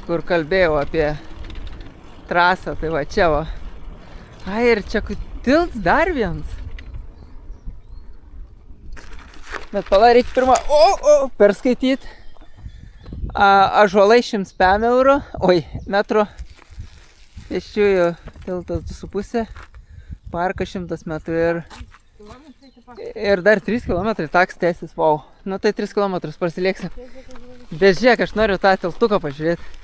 kur kalbėjau apie trasą, tai va čia va. Ai, ir čia tilts dar vienas. Bet pala reikia pirmą, perskaityti. Ąžuolai 105 eurų, metro. Pėsčiųjų tiltas 2,5, parkas 100 metrų ir dar 3 km taks tęsis, wow. Nu tai 3 km prasilėksim. Bet žiūrėk, aš noriu tą tiltuką pažiūrėti.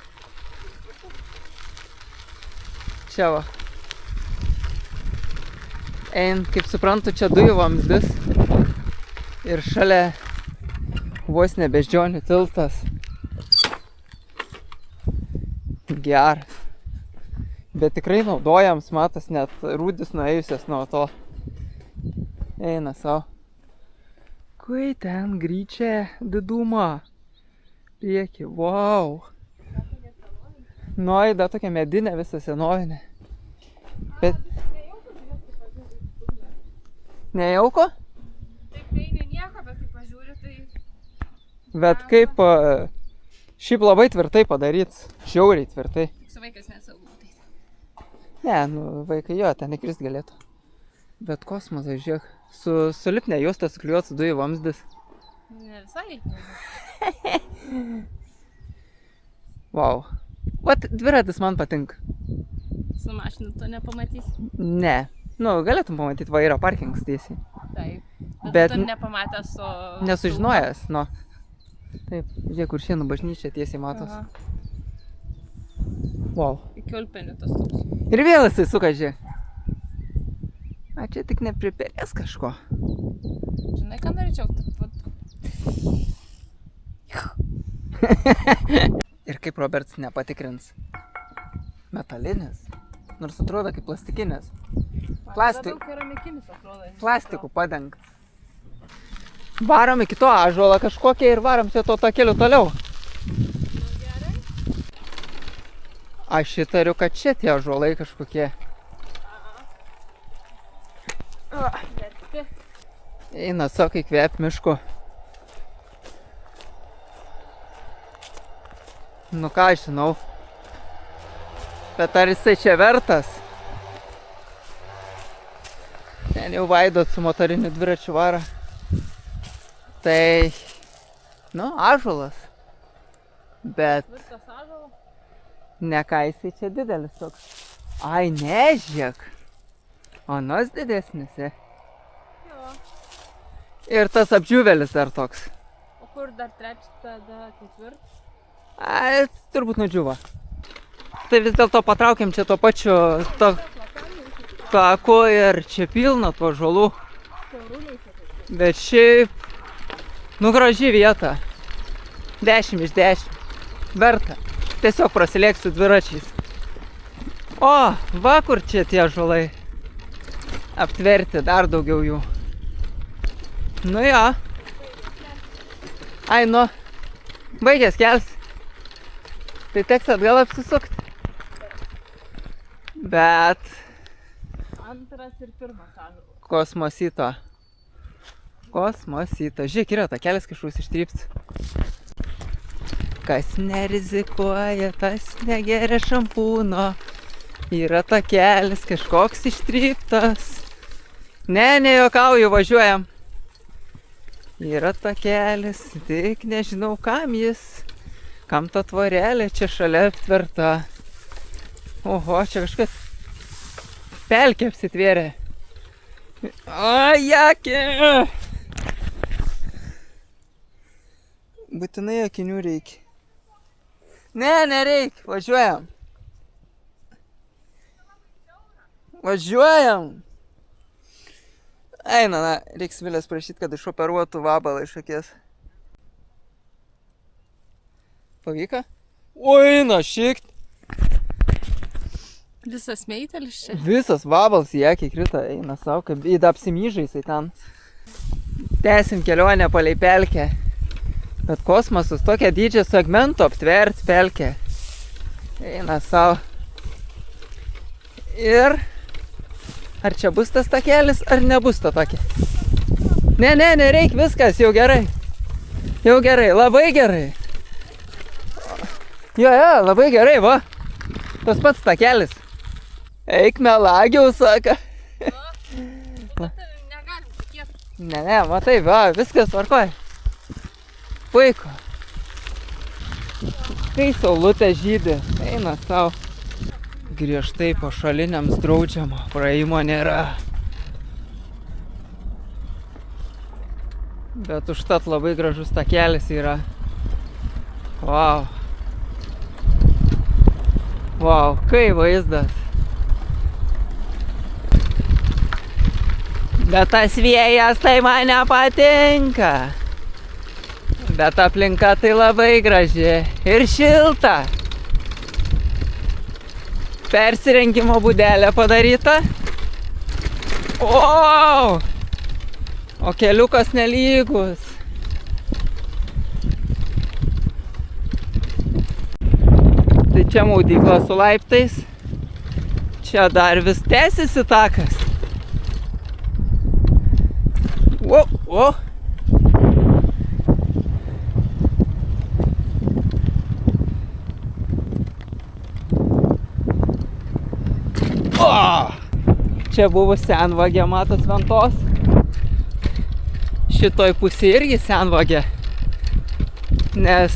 Čia va. Kaip suprantu, čia dujų vamzdis. Ir šalia vos ne beždžionių tiltas. Geras. Bet tikrai naudojams, matas, net rūdis nuėjusias nuo to. Eina savo. Kai ten gryčia didumą. Prieki, wow. Nuoida tokia medinė visa senovinė. Bet... Nejauko? Taip, tai ne nieko, bet kai pažiūri, tai... Bet kaip... Šiaip labai tvirtai padaryts. Žiauriai tvirtai. Su vaikas nesaugu. Ne, nu vaikai jo, ten įkrist galėtų. Bet kosmosas, žiūrėk. Su lipne juosta suklijuots dujų vamzdis. Ne visai. Wow. Vat dviratis man patinka. Su mašinu to nepamatysi. Ne. Nu, galėtum pamatyti, va yra parkingas tiesiai. Taip. Bet tu nepamatęs su... Nesužinojęs, nu. Taip, žiūrėk, kur šiandien bažnyčia tiesiai matos. Wow. Iki Ulpenio tas toks. Ir vėl jisai suka, žiūrėk. A, čia tik nepriperės kažko. Žinai, ką norėčiau? Ir kaip Roberts nepatikrins. Metalinis. Nors atrodo kaip plastikinis. Plastikų padengt. Varom iki to ąžuolą kažkokią ir varom čia to takeliu toliau. Aš įtariu, kad čia tie ąžuolai kažkokie. Eina sako įkvėp miško. Nu ką žinau. Bet ar jisai čia vertas? Ten jau vaidot su motoriniu dviračiu varo. Tai, nu, ąžuolas. Bet... Viskas ąžuolas? Ne ką jisai čia didelis toks. Ai, ne, žiūrėk. Anas didesnis, Jo. Ir tas apdžiūvelis dar toks. O kur dar trečias, tada ketvirtas? Ai, turbūt nudžiuvo. Tai vis dėlto patraukiam čia to pačiu taku ir čia pilna to ąžuolų. Bet šiaip, nu graži vieta. 10 iš 10. Verta. Tiesiog prasilėksiu dviračiais. O, va kur čia tie ąžuolai. Aptverti dar daugiau jų. Nu jo. Ai, nu. Baigęs kels. Tai teks atgal apsisukti. Bet... Antras ir pirmas ąžuolas. Kosmosito. Kosmosito. Žiūrėk, yra takelis kažkoks ištrypts. Kas nerizikuoja, tas negeria šampūno. Yra takelis kažkoks ištryptas. Ne, nejuokauju, važiuojam. Yra takelis, tik nežinau kam jis. Kam ta tvorelė čia šalia aptverta. Oho, čia kažkas pelkė apsitvėrė. Ajakė! Būtinai akinių reikia. Ne, nereik, važiuojam. Važiuojam. Eina, na, reiks Vilės prašyti, kad išoperuotų vabalą iš akies. Pavyko? Oi, na, šikt. Visas meitelis čia. Visas vabals į akį krito, eina savo, kaip apsimyžai jisai ten. Tęsim kelionę palei pelkę. Bet kosmosus tokia dydžio segmento aptvert pelkę. Eina savo. Ir... Ar čia bus tas takelis, ar nebus to takė? Ne, nereik, viskas, jau gerai. Jau gerai, labai gerai. Jo, labai gerai, va. Tas pats takelis. Eik melagiau, saka. Negalim tikėti. Ne, matai, va, viskas tvarkoj. Puiku. Kai saulutė žydi, eina savo. Griežtai pašaliniams draudžiama, praėjimo nėra. Bet užtat labai gražus takelis yra. Vau. Vau, kai vaizdas. Bet tas vėjas tai man nepatinka. Bet aplinka tai labai graži ir šilta. Persirengimo būdelė padaryta. O! O keliukas nelygus. Tai čia maudykla su laiptais. Čia dar vis tęsiasi takas. O! Čia buvo senvagė, matos, Ventos. Šitoj pusėje irgi senvagė, nes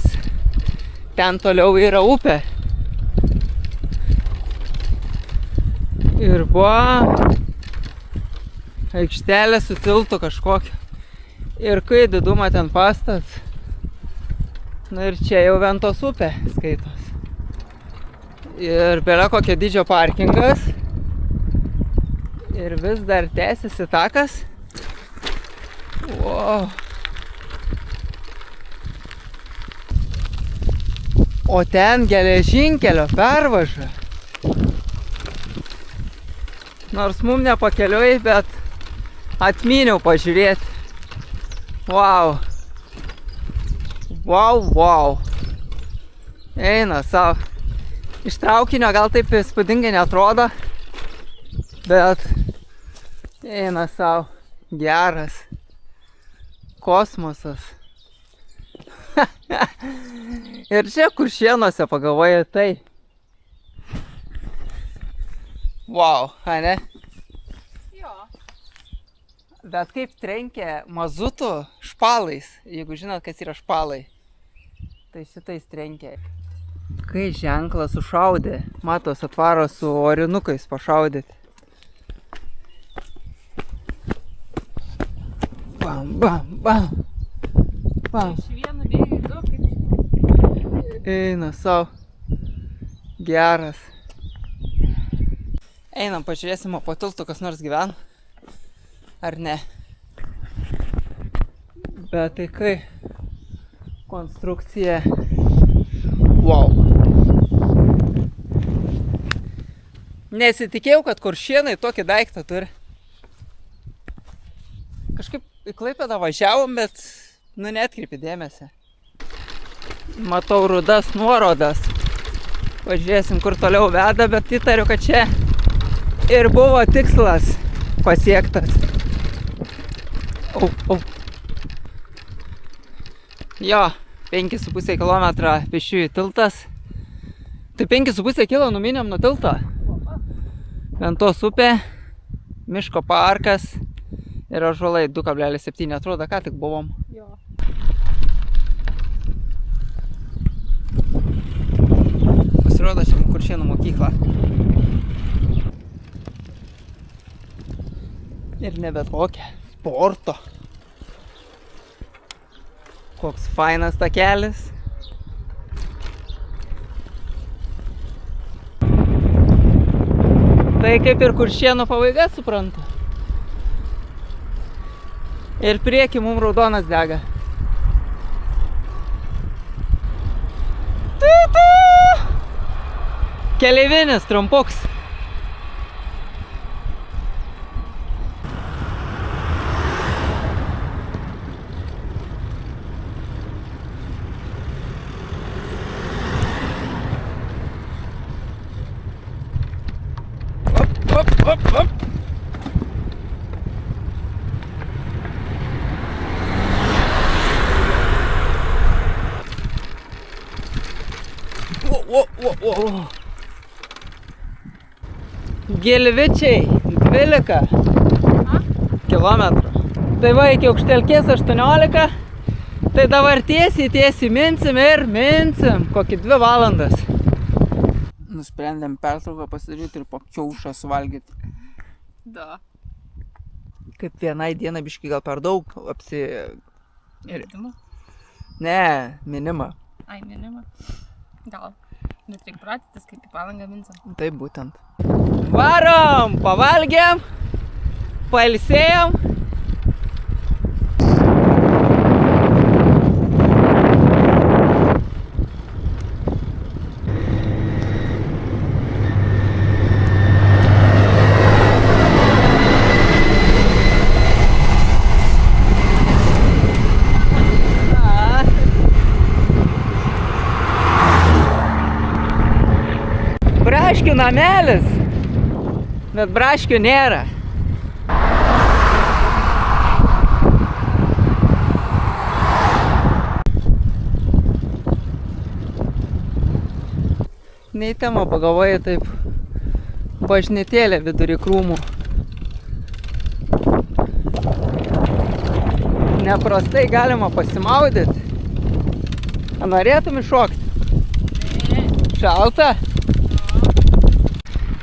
ten toliau yra upė. Ir buvo aikštelė su tiltu kažkokia. Ir kai didumą ten pastas. Na ir čia jau Ventos upė skaitos. Ir bėra kokia didžio parkingas. Ir vis dar tęsiasi takas. Wow. O ten geležinkelio pervaža. Nors mum nepakeliui, bet atmyniau pažiūrėti. Wow. Wow. Eina savo. Iš traukinio gal taip įspūdingai neatrodo, bet eina savo. Geras. Kosmosas. Ir čia Kuršėnuose pagalvoju tai. Wow, ane? Jo. Bet kaip trenkia mazutu špalais, jeigu žinot, kas yra špalai, tai šitais trenkia. Kai ženklas sušaudė, matos atvaro su orinukais pašaudyti. Bam. Iš vieno vėjų į du, kaip... Eina savo. Geras. Einam, pažiūrėsim, po tiltu kas nors gyvena. Ar ne? Bet tai kai konstrukcija. Wow. Nesitikėjau, kad Kuršėnai tokį daiktą turi. Kažkaip į Klaipėdą važiavom, bet neatkreipi dėmesį. Matau rudas nuorodas. Pažiūrėsim, kur toliau veda, bet įtariu, kad čia ir buvo tikslas pasiektas. Jo, 5,5 km pėsčiųjų tiltas. Tai 5,5 km numinėm nuo tilto. Ventos upė, miško parkas ir ąžuolai 2,7, atrodo, ką tik buvom. Jo. Pasirodo, čia Kuršėnų mokykla. Ir ne bet kokia, sporto. Koks fainas takelis. Tai kaip ir Kuršėnų pabaiga, suprantu. Ir prieki mums raudonas dega. Keleivinis trumpuks. Op. Gilvičiai, 12 kilometrų. Tai va, iki Aukštelkės 18, tai dabar tiesiai minsim ir minsim, kokį 2 valandas. Nusprendėm pertrauką pasidaryti ir po kiaušą suvalgyti. Da. Kaip vienai dienai biškai gal per daug Minimą? Ne, minimą. Ai, minimą. Gal. Bet reik pratytis, kaip į Palangą minsim. Taip būtent. Varom, pavalgėm, pailsėjom. Braškių namelis, bet braškių nėra. Nei tema pagalvoji taip bažnytėlė vidury krūmų. Neprastai galima pasimaudyti. Ar norėtum iššokti? Šalta?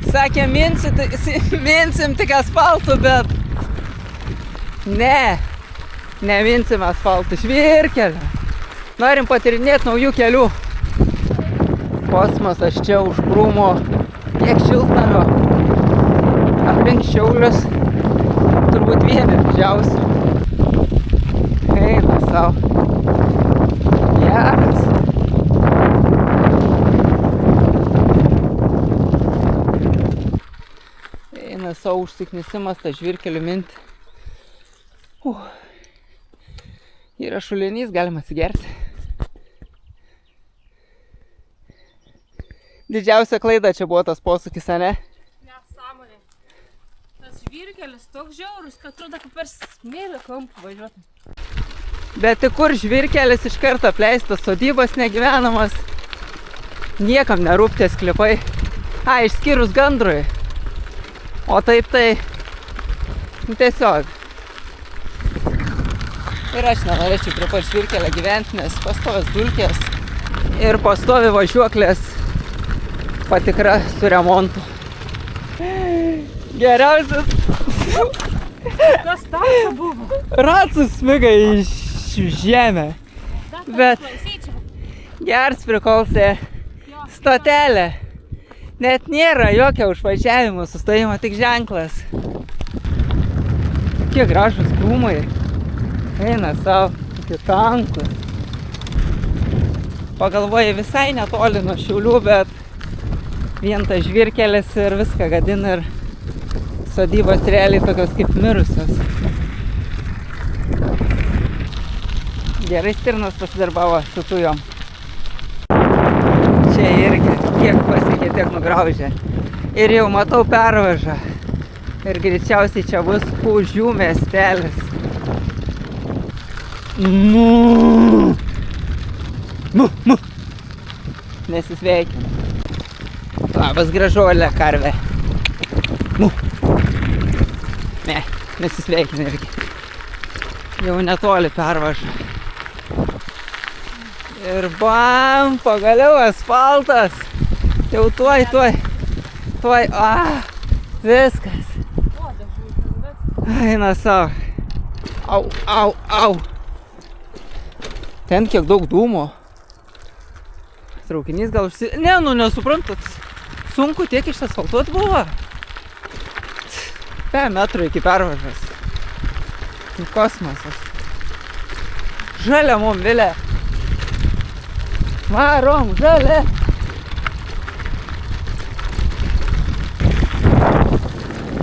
Sakė, minsim tik asfaltų, bet neminsim asfaltų, žvyrkelio. Norim patyrinėti naujų kelių. Kosmosas čia už krūmo, tiek šiltnamio, aplink Šiaulius, turbūt vieni didžiausių. Eina sau. Geras. Eina savo užsiknisimas, tą žvyrkelių mintį. Yra šulinys, galima atsigerti. Didžiausia klaida čia buvo tas posūkis, ane? Nesąmonė. Tas žvyrkelis toks žiaurus, kad atrodo, kaip per smėlio kampą važiuotum. Bet tik kur žvyrkelis iš karto apleistas, sodybos negyvenamas. Niekam nerūptė sklypai. Išskyrus gandrui. O taip tai tiesiog. Ir aš nenorėčiau prie pat žvyrkelio gyventi, nes pastovės dulkės ir pastovi važiuoklės patikra su remontu. Geriausias. Kas tau buvo? Ratus smiga į žemę. Bet geras priklausė stotelė. Net nėra jokio užvažiavimo, sustojimo, tik ženklas. Kiek gražus krūmai. Eina savo, tokie tankus. Pagalvoji visai netoli nuo Šiaulių, bet vien tas žvyrkelis ir viską gadina ir sodybos realiai tokios kaip mirusios. Gerai stirnos pasidarbavo su tujom. Čia irgi kiek pasiekė, tiek nugraužė. Ir jau matau pervažą. Ir greičiausiai čia bus Kužių miestelis. Nesisveikim. Labas gražuolė karvė. Ne, nesisveikim irgi. Jau netoli pervaža. Ir bam, pagaliau asfaltas. Jau tuoj. Viskas. Eina savo. Au. Ten kiek daug dūmo. Traukinys gal Ne, nesuprantat. Sunku tiek išasfaltuot buvo. 5 metrų iki pervažas. Kosmosas. Žalia mum, Vilė. Varom, žalia.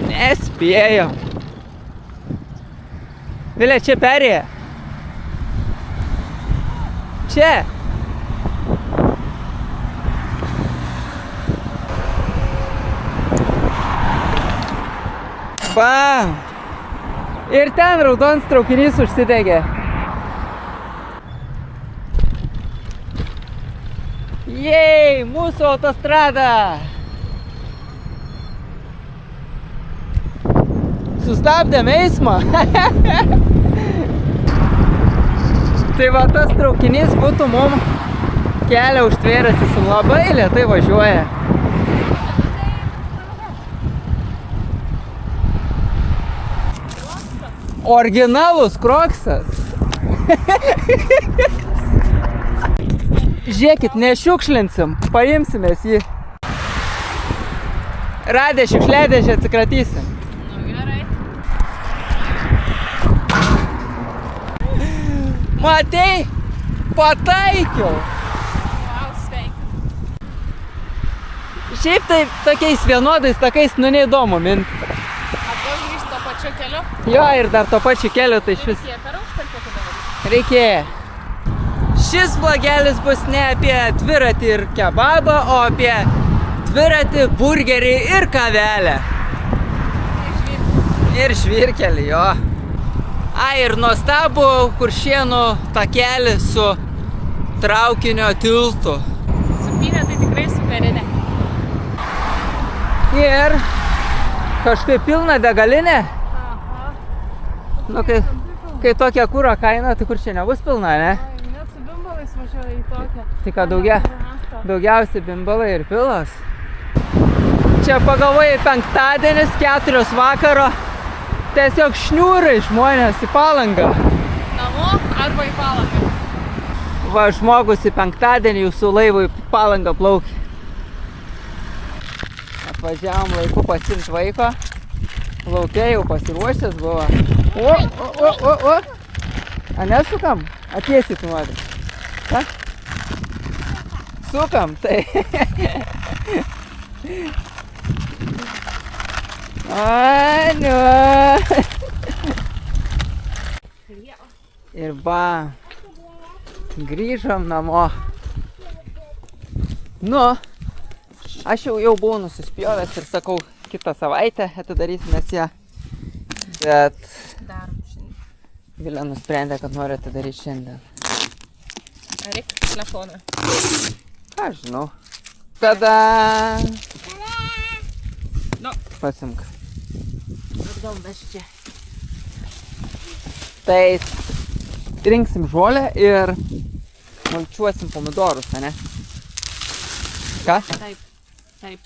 Nespėjom. Vilė, čia perėja. Čia. Bam! Ir ten raudonas traukinys užsidegė. Jei, mūsų autostrada. Sustabdėm eismą. Tai va tas traukinys būtų mum kelią užtvėręs, jis labai lėtai važiuoja. Originalus kroksas. Žiūrėkit, nešiukšlinsim, paimsimės jį. Radę šiukšliadėžę atsikratysim. Nu gerai. Matei? Pataikiau. Wow, sveiki. Šiaip tai tokiais vienodais takais, nu neįdomu minti. Atgal grįžti to pačiu keliu. Jo, ir dar to pačiu keliu, tai iš vis Reikėjo per aukštą dabar. reikėjo. Šis vlogelis bus ne apie dviratį ir kebabą, o apie dviratį, burgerį ir kavelę. Ir žvyrkelį, jo. Ir nuostabų Kuršėnų takelį su traukinio tiltu. Supynė tai tikrai superinė. Ir kažkaip pilna degalinė. Aha. Nu, kai tokia kuro kaina, tai kur čia nebus pilna, ne? Net su bimbalais važiuoja į tokią. Tai ką daugiausiai bimbalai ir pilas. Čia pagalvojai penktadienis, 4 vakaro. Tiesiog šniūrai žmonės į Palangą. Namo arba į Palangą. Va, žmogus į penktadienį jūsų laivų į Palangą plaukia. Atvažiavom laiku pasiimt vaiko. Laukia jau pasiruošęs buvo. O. A nesukam? Atiesit nori. Ha? Sukam, tai. Aniu. Ir va, grįžom namo. Nu, aš jau buvau nusispjovęs ir sakau, kitą savaitę atidarysimės ją. Bet Darom šiandien. Vilė nusprendė, kad nori atidaryti šiandien. Reik telefoną. Ką žinau. Tada Nu. pasimk. Atgal mes čia. Tai rinksim žolę ir mulčiuosim pomidorus, ne? Ką? Taip.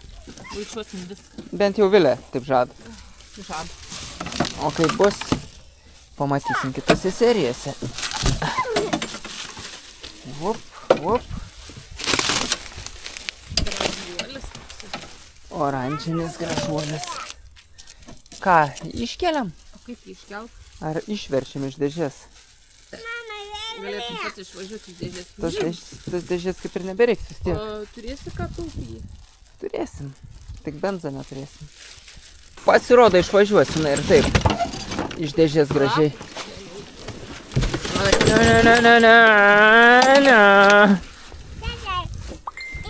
Vaičiuosim viską. Bent jau Vilė taip žada. Žadu. O kaip bus, pamatysim kitose serijose. Vup. Gražuolis. Oranžinis gražuolis. Ką, iškeliam? O kaip jį iškelt? Ar išveršim iš dėžės? Galėtum pats išvažiuoti iš dėžės. Tas dėžės kaip ir nebereiks vis tiek. O turėsi ką taupyti? Turėsim. Tik benzą neturėsim. Pasirodo, išvažiuosim ir taip. Iš dėžės gražiai.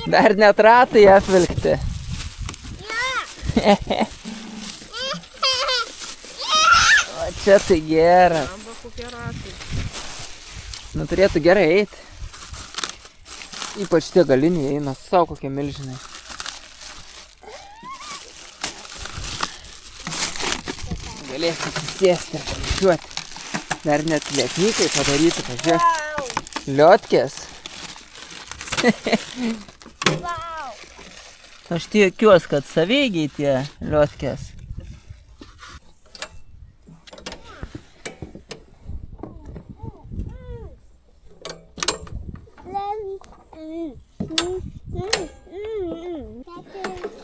Dar net ratai apvilkti. O čia tai geras. Amba kokie ratai. Nu, turėtų gerai eiti. Ypač tie galiniai eina, savo kokie milžinai. Galėsim susėsti ir važiuoti. Dar net lietnykai padaryti, pažiūrėk. Liotkės. Aš tikiuosi, kad saveigiai tie liotkės.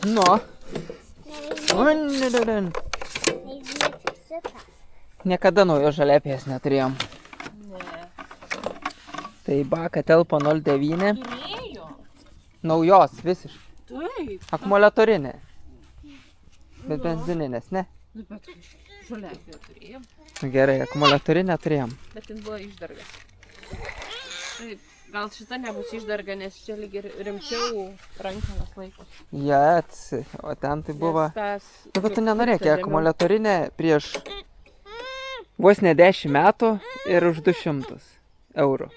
Nu. Niekada naujos žaliapės neturėjom. Ne. Tai baka telpa 0,9. Turėjo. Naujos visiškai. Taip. Akumuliatorinė. Bet benzininės, ne? Nu, bet žoliapį turėjom. Nu, gerai, akumuliatorinę turėjom. Bet jis buvo išdarga. Taip. Gal šita nebus išdarga, nes čia lyg ir rimčiau rankenas laiko. Jet, o ten tai buvo... Nu, bet tu nenorėk, akumuliatorinė prieš vos ne 10 metų ir už 200 eurų.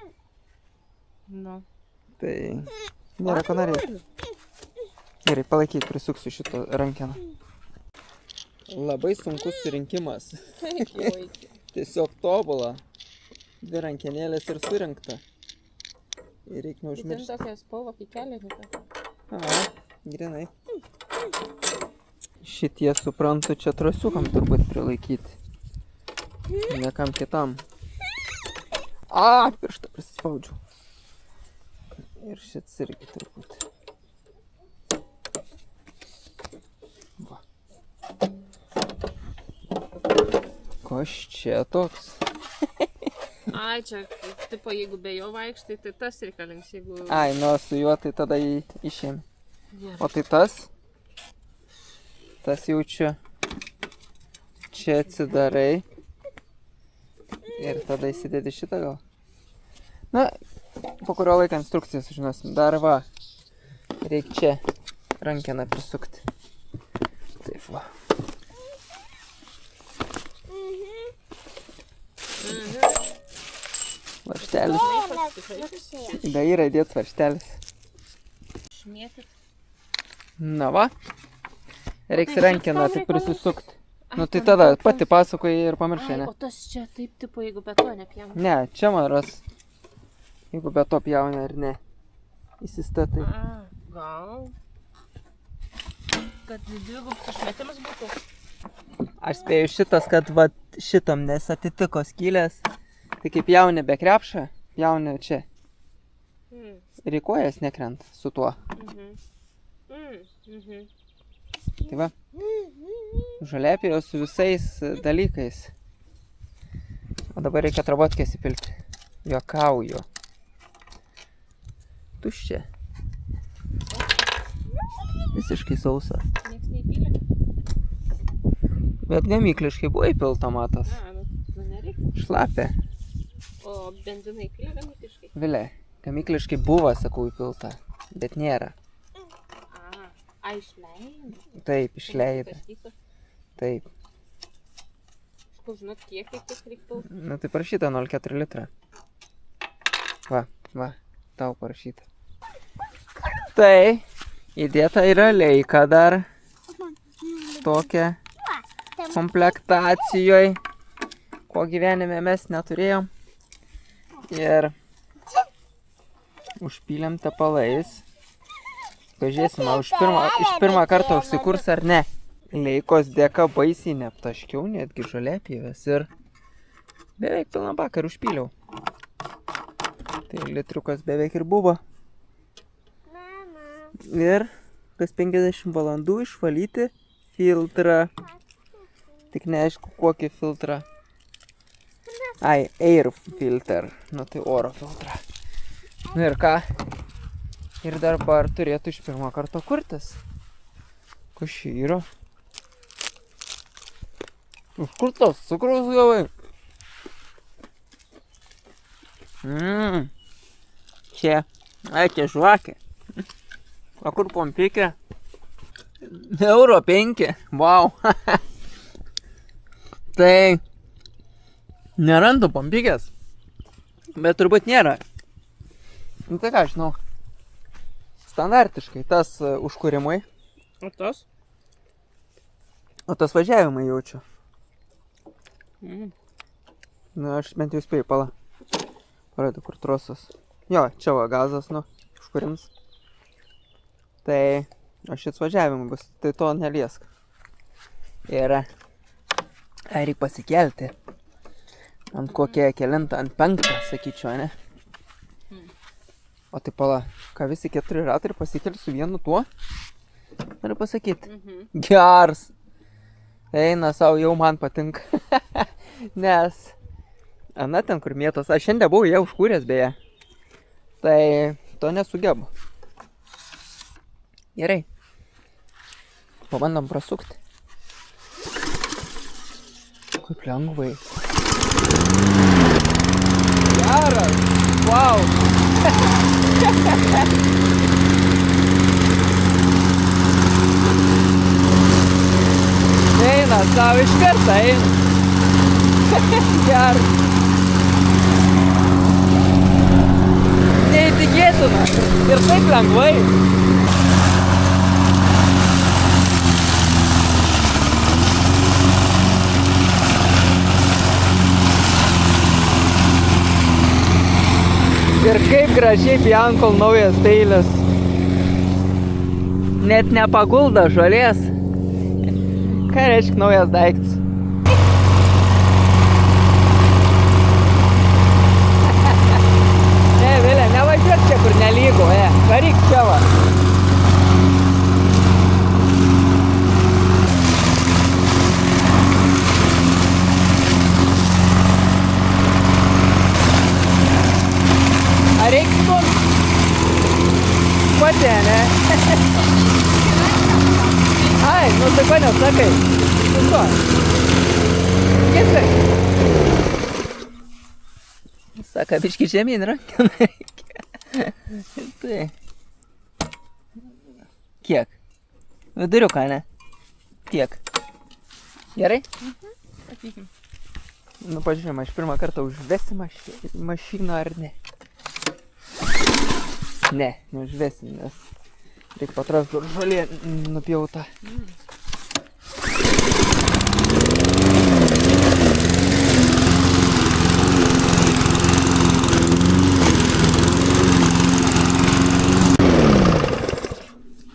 Nu. Tai Nėra ko norėti. Gerai, palaikyt, prisuksiu šito rankeną. Labai sunkus surinkimas. Tiesiog tobula. 2 rankenėlės ir surinkta. Ir reikia Ten neužmiršti. tokia spalva kikelė. Aha, grinai. Šitie, suprantu, čia trosiukam turbūt prilaikyti. Niekam kitam. Pirštą prisispaudžiau. Ir šits irgi turbūt. Va. Koš čia toks? Ai, čia, tipo, jeigu be jo vaikštai, tai tas reikalings, jeigu... Ai, nu su juo tai tada išėmė. Gerai. O tai tas? Tas jau čia. Čia atsidarai. Ir tada įsidėdi šitą gal. Na, po kurio laiko instrukciją sužinosim. Dar va. Reikia čia rankeną prisukti. Taip va. Varžtelis. Da yra įdėt varžtelis. Šmėtit. Na va. Reiks rankeną tik prisisukti. Nu tai tada pati pasakoji ir pamiršai, Ai, ne? o tas čia taip, tipo, jeigu be to nepjauna. Ne, čia man ras. Jeigu be to pjauni ar ne. Įsistatai. Gal. Kad dvigubas išmetimas būtų. Aš spėju šitas, kad va šitam nes atitiko skylės. Tai kaip jauni be krepšą, jauni čia. Ir į kojas nekrenta su tuo. Tai va. Žolėpėjo su visais dalykais. O dabar reikia trabotkės įpilti. Juokauju. Tuščia. Visiškai sausa. Niekas neįpylė. Bet gamykliškai buvo įpilta, matas. Nu nereikia. Šlapė. O benziną įpylė gamykliškai. Vilė, gamykliškai buvo, sakau, įpilta. Bet nėra. A, išleido. Taip, išleido. Taip. Iš kur žinot, kiek reiktų? Nu tai parašyta 0,4 litrą. Va, tau parašyta. Tai, įdėta yra leika dar. Tokia komplektacijoje, ko gyvenime mes neturėjom. Ir užpylėm tepalais. Pažiūrėsim, iš pirmą kartą užsikurs ar ne. Leikos dėka baisiai neaptaškiau, netgi žolėpjėves ir beveik pilną baką ir užpyliau. Tai litriukas beveik ir buvo. Ir kas 50 valandų išvalyti filtrą. Tik neaišku, kokį filtrą. Ai, air filter. Nu tai oro filtrą. Nu ir ką? Ir dabar turėtų iš pirmo karto kurtis. Kas čia yra? Iš kur tos cukraus gavai? Čia. Ai, čia žvakė. O kur pompikė? Euro 5. Vau. Tai nerandu pompikės. Bet turbūt nėra. Nu tai ką, žinau. Standartiškai tas užkūrimui. O tos? O tas važiavimai jaučiu. Nu, aš bent jau spėju, pala. Parodau, kur trosas. Jo, čia va gazas, nu, užkūrims. Tai, o šits važiavimai bus, tai to neliesk. Ir, reikia pasikelti. Ant kokie kelintą, ant 5, sakyčiau, ne? O tai pala, ką visi 4 ratai ir pasikeli su vienu tuo? Noriu pasakyti. Geras. Eina savo, jau man patinka. Nes, ana ten kur mėtos, aš šiandien buvau jau užkūręs beje. Tai to nesugebu. Gerai. Pabandom prasukti. Kaip lengvai. Geras. Wow. Eina, savo iš karto eina. Geras. Nei neįtikėtina. Ir taip lengvai. Ir kaip gražiai Biankol naujas peilis. Net nepagulda žolės. Ką reiškia naujas daiktas? Ne, Vilė, nevažiuok čia, kur nelygu, varyk čia va. Ar reikia stumt? Pati, ne? Ai, nu tai ko nesakai? Susto. Gerai. Saka, biški žemyn rankiną reikia. Tai. Kiek? Viduriuką, ne? Tiek. Gerai? Sakykim. Nu, pažiūrėjom, aš pirmą kartą užvesi mašiną ar ne? Ne, neužvesim, nes reikia patrast, kur žolė nupjauta.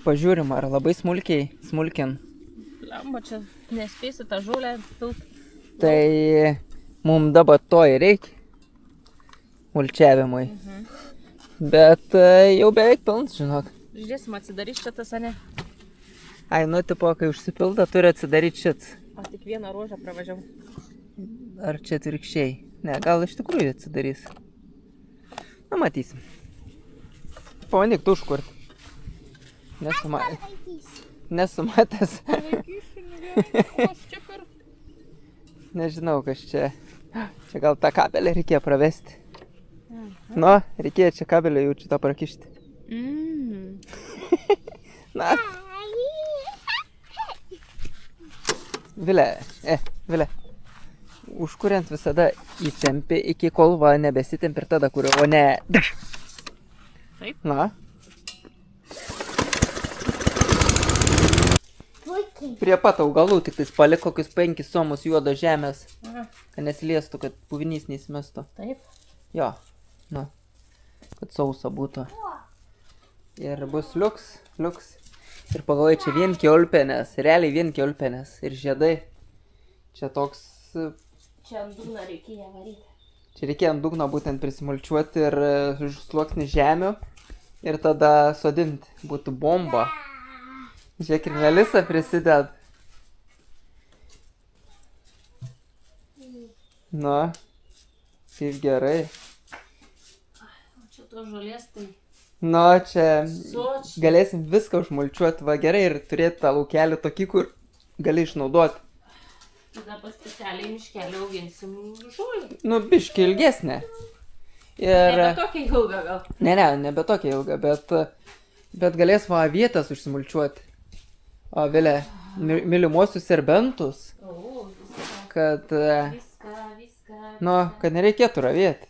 Pažiūrim, ar labai smulkian. Lemba, čia nespėsi tą žolę pilt. Tai mums dabar to ir reikia mulčiavimui. Bet jau beveik pilnas, žinok. Žiūrėsim, atsidarys šitas, ane? Ai, nu, tipo, kai užsipilda, turi atsidaryti šit. O tik vieną ruožą pravažiavau. Ar čia atvirkščiai? Ne, gal iš tikrųjų atsidarys. Na, matysim. Pabandyk tu užkurt. Nesumatęs. Nežinau, kas čia. Čia gal tą kabelį reikėjo pravesti. Nu, reikėjo čia kabelį jau šitą prakišti. Na. Vilė, Vilė. Užkuriant visada įtempi iki kol va nebesitempi ir tada kuriu, o ne... Taip. Na. Prie pat augalų tik tais palik kokius 5 somus juodo žemės, kad nesiliestų, kad puvinys neįsimestų. Taip. Jo, nu, kad sausa būtų. Ir bus liuks. Ir pagalvoju, čia vien kiaulpienės, realiai vien kiaulpienės ir žiedai. Čia toks... Čia ant dugno reikėjo varyti. Čia reikėjo ant dugno būtent prisimulčiuoti ir sluoksnį žemių ir tada sodinti. Būtų bomba. Žiūrėk, ir Melisa prisideda. Nu, kaip gerai. O čia to žolės tai... Nu, čia Sočiai. galėsim viską užmulčiuoti, va gerai, ir turėti tą laukelį tokį, kur gali išnaudoti. Tada pas specialiai miškelį auginsim žolį. Nu, biški ilgesnė. Nebe tokia ilga gal. Nebe tokia ilga, bet galės va vietas užsimulčiuoti. O, Vilė, mylimuosius serbentus, O, kad, viską. nu, kad nereikėtų ravėti.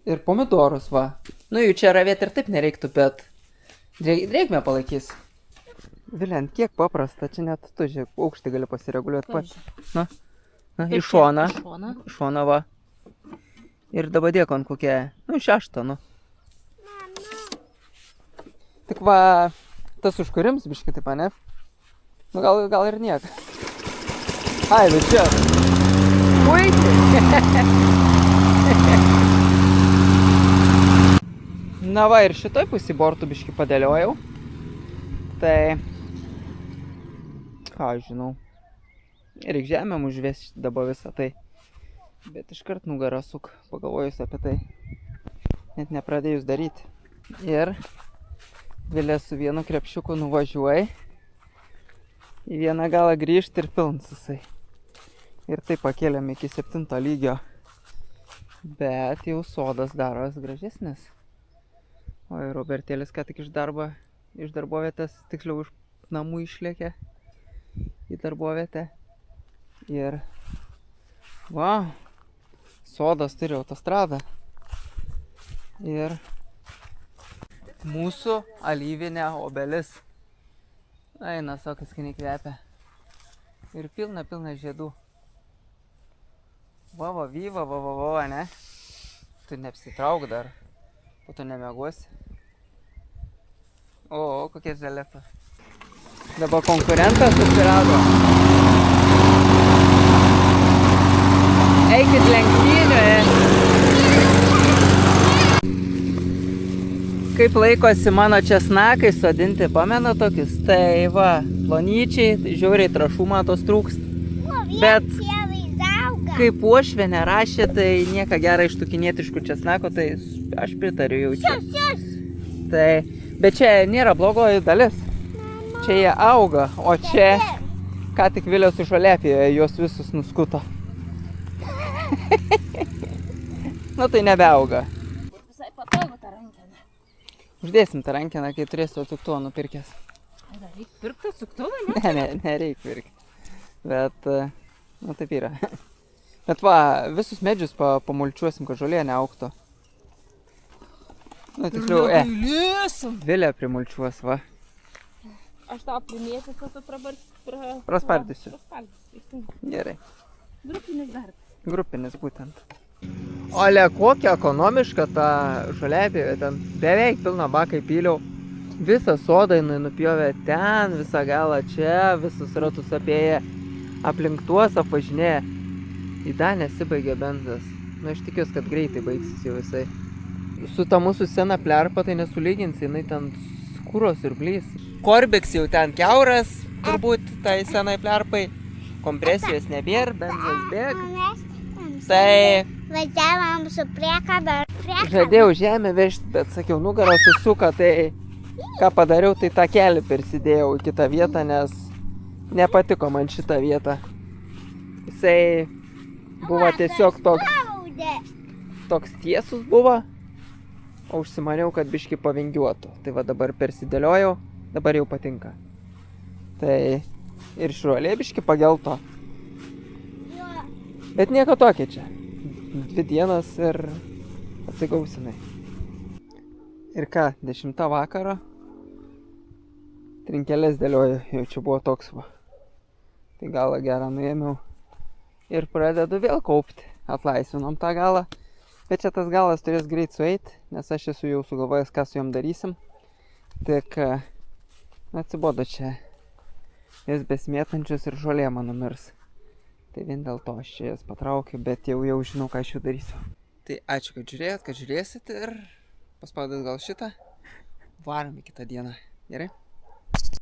Ir pomidorus, va. Nu, jų čia ravėti ir taip nereiktų, bet reikmė palaikys. Vilė, kiek paprasta, čia net tu, žiūrėk, aukštį gali pasireguliuoti pats. Na, iš šoną. Iš šoną, va. Ir dabar dėk ant kokią, nu, 6, nu. Tik va, tas užkurims biškai taip, ne? Nu, gal ir niek. Ai, bet čia. Puikiai. Na va, ir šitoj pusį bortų biškai padėliojau. Tai, ką žinau, reikia žemėm užvesti dabar visą tai. Bet iškart nugarą suk, pagalvojus apie tai. Net nepradėjus daryti. Ir Vilė su vienu krepšiuku nuvažiuoja. Į vieną galą grįžti ir pilns jisai. Ir taip pakėlėm iki 7 lygio. Bet jau sodas daros gražesnis. O ir Robertėlis ką tik iš darbovietės, tiksliau iš namų išlėkė į darbovietę. Ir, wow, sodas turi autostradą. Ir mūsų alyvinė obelis. Eina, sako, skaniai kvepia. Ir pilna žiedų. Va, ne? Tu neapsitrauk dar. O tu nemiegosi. O, kokie želėta. Dabar konkurentas susirado. Eikit lenktynių, Kaip laikosi mano česnakai sodinti, pamena tokius? Tai va, plonyčiai, žiauriai trašų matos trūkst. Bet kaip uošvienė rašė, tai nieko gera iš tų kinietiškų česnako, tai aš pritariu jau čia. Tai, bet čia nėra blogoji dalis. Čia jie auga, o čia ką tik Vilios užolėpijoje juos visus nuskuto. Nu tai nebeauga. Visai patogu tą rankeną. Uždėsim tą rankeną, kai turėsiu atsuktuvą nupirkęs. Dar reikia pirkti atsuktuvą, ne? Nereikia pirkti. Bet, nu taip yra. Bet va, visus medžius pamulčiuosim, kad žolė neaugtų. Nu, tiksliau, Vilė primulčiuos, va. Aš tau primėsiu, kad tu Praspardysiu. Praspardysiu. Gerai. Grupinis darbas. Grupinis būtent. Ole, kokia ekonomiška ta žolėpjovė, ten beveik pilną baką įpyliau. Visą sodą jinai nupjovė ten, visą galą čia, visus ratus apėję, aplink tuos apvažinėję. Į dar nesibaigė benzas. Nu, aš tikiuosi, kad greitai baigsis jau visai. Su ta mūsų sena plerpa tai nesulyginsi, jinai ten skūros ir blys. Korbiks jau ten kiauras, turbūt tai senai plerpai. Kompresijos nebėr, benzas bėg. Tai važiavom su priekaba. žadėjau žemę vežti, bet sakiau, nugarą susuka, tai ką padariau, tai tą kelią persidėjau į kitą vietą, nes nepatiko man šitą vietą. Jisai buvo tiesiog toks tiesus buvo, o užsimaniau, kad biškį pavingiuotų. Tai va dabar persidėliojau, dabar jau patinka. Tai ir šruolė biškį pagelto. Bet nieko tokia čia. 2 dienas ir atsigausinai. Ir ką, 10 vakaro. Trinkelės dėlioju, jau čia buvo toks va. Tai galą gerą nuėmiau. Ir pradedu vėl kaupti. Atlaisvinom tą galą. Bet čia tas galas turės greit sueiti, nes aš esu jau sugalvojęs, ką su jom darysim. Tik atsibodo čia. Jas besmėtančios ir žolė mano mirs. Tai vien dėl to aš čia jas patraukiu, bet jau žinau, ką aš jų darysiu. Tai ačiū, kad žiūrėjot, kad žiūrėsit ir paspaudėt gal šitą. Varom į kitą dieną. Gerai?